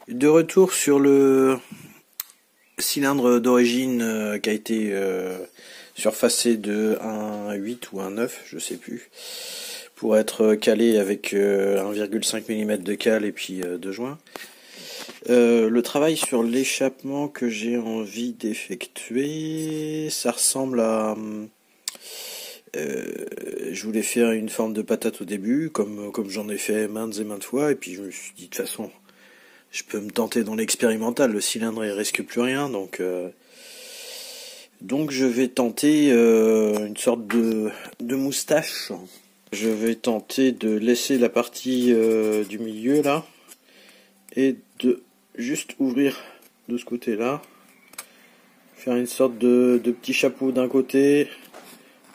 De retour sur le cylindre d'origine qui a été surfacé de un 8 ou un 9, je sais plus, pour être calé avec 1,5 mm de cale et puis de joints. Le travail sur l'échappement que j'ai envie d'effectuer, ça ressemble à... je voulais faire une forme de patate au début, comme j'en ai fait maintes et maintes fois, et puis je me suis dit de toute façon, je peux me tenter dans l'expérimental, le cylindre il risque plus rien, donc je vais tenter une sorte de moustache. Je vais tenter de laisser la partie du milieu là, et de juste ouvrir de ce côté là, faire une sorte de petit chapeau d'un côté,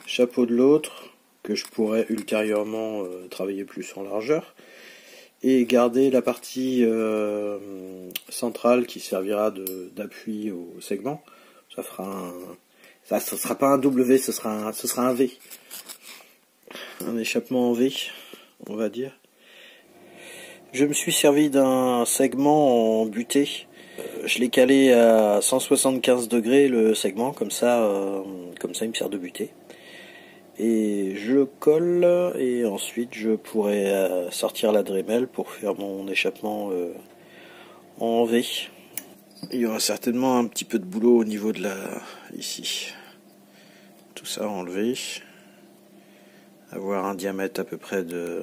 chapeau de l'autre, que je pourrais ultérieurement travailler plus en largeur, et garder la partie centrale qui servira d'appui au segment. Ça fera ce sera pas un W, ce sera un V, un échappement en V, on va dire. Je me suis servi d'un segment en butée. Je l'ai calé à 175 degrés le segment, comme ça il me sert de butée. Et je le colle, et ensuite je pourrai sortir la Dremel pour faire mon échappement en V. Il y aura certainement un petit peu de boulot au niveau de ici. Tout ça enlevé. Avoir un diamètre à peu près de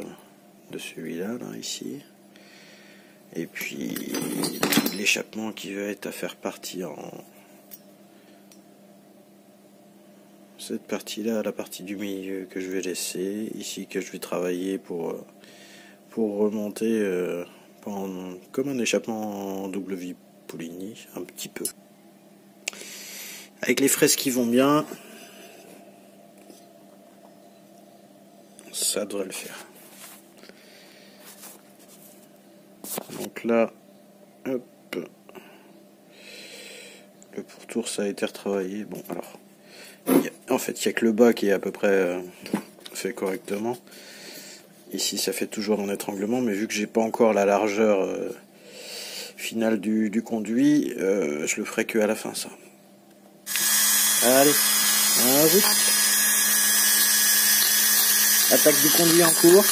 celui-là, là, ici. Et puis l'échappement qui va être à faire partir en... Cette partie-là, la partie du milieu que je vais laisser, ici que je vais travailler pour remonter comme un échappement en W Poligny, un petit peu. Avec les fraises qui vont bien, ça devrait le faire. Donc là, hop, le pourtour ça a été retravaillé. Bon alors, en fait il n'y a que le bas qui est à peu près fait correctement. Ici ça fait toujours un étranglement, mais vu que j'ai pas encore la largeur finale du conduit, je le ferai que à la fin ça. Allez, vite. Attaque du conduit en cours, donc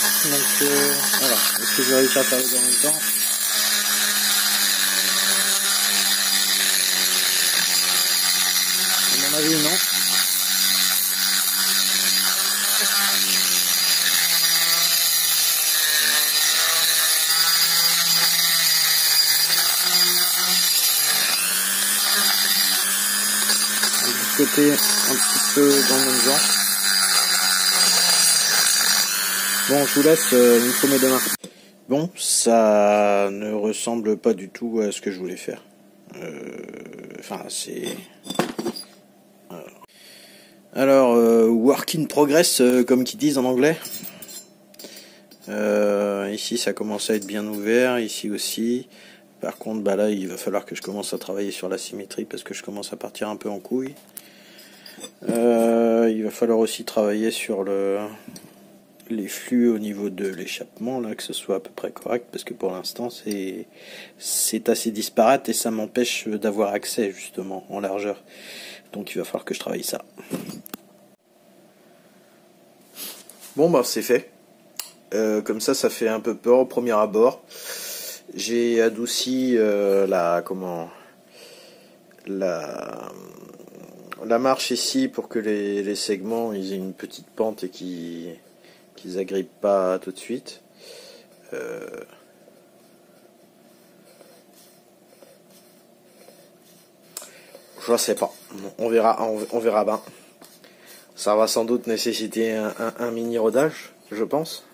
voilà, est-ce que je vais réussir à faire les deux en même temps? À mon avis non. Du côté un petit peu dans le même genre. Bon, je vous laisse, il me faut mes deux mains. Bon, ça ne ressemble pas du tout à ce que je voulais faire. Enfin, c'est... Alors, work in progress, comme qu'ils disent en anglais. Ici, ça commence à être bien ouvert, ici aussi. Par contre, bah là, il va falloir que je commence à travailler sur la symétrie parce que je commence à partir un peu en couille. Il va falloir aussi travailler sur les flux au niveau de l'échappement, là, que ce soit à peu près correct, parce que pour l'instant c'est assez disparate et ça m'empêche d'avoir accès justement en largeur. Donc il va falloir que je travaille ça. Bon bah c'est fait. Comme ça fait un peu peur au premier abord. J'ai adouci la marche ici pour que les segments ils aient une petite pente et qu'ils agrippent pas tout de suite. Je sais pas, on verra bien. Ça va sans doute nécessiter un mini rodage, je pense.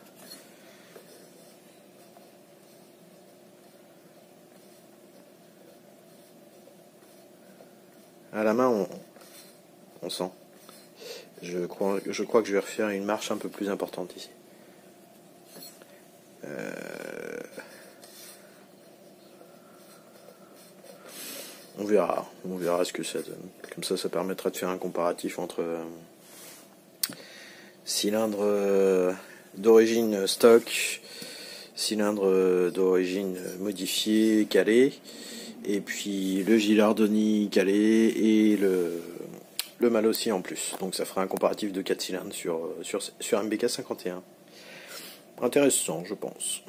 À la main, on sent. Je crois que je vais refaire une marche un peu plus importante ici. On verra ce que ça donne. Comme ça permettra de faire un comparatif entre cylindre d'origine stock, cylindre d'origine modifiée, calé, et puis le Gilardoni calé et le mâle aussi en plus. Donc ça fera un comparatif de 4 cylindres sur MBK 51. Intéressant, je pense.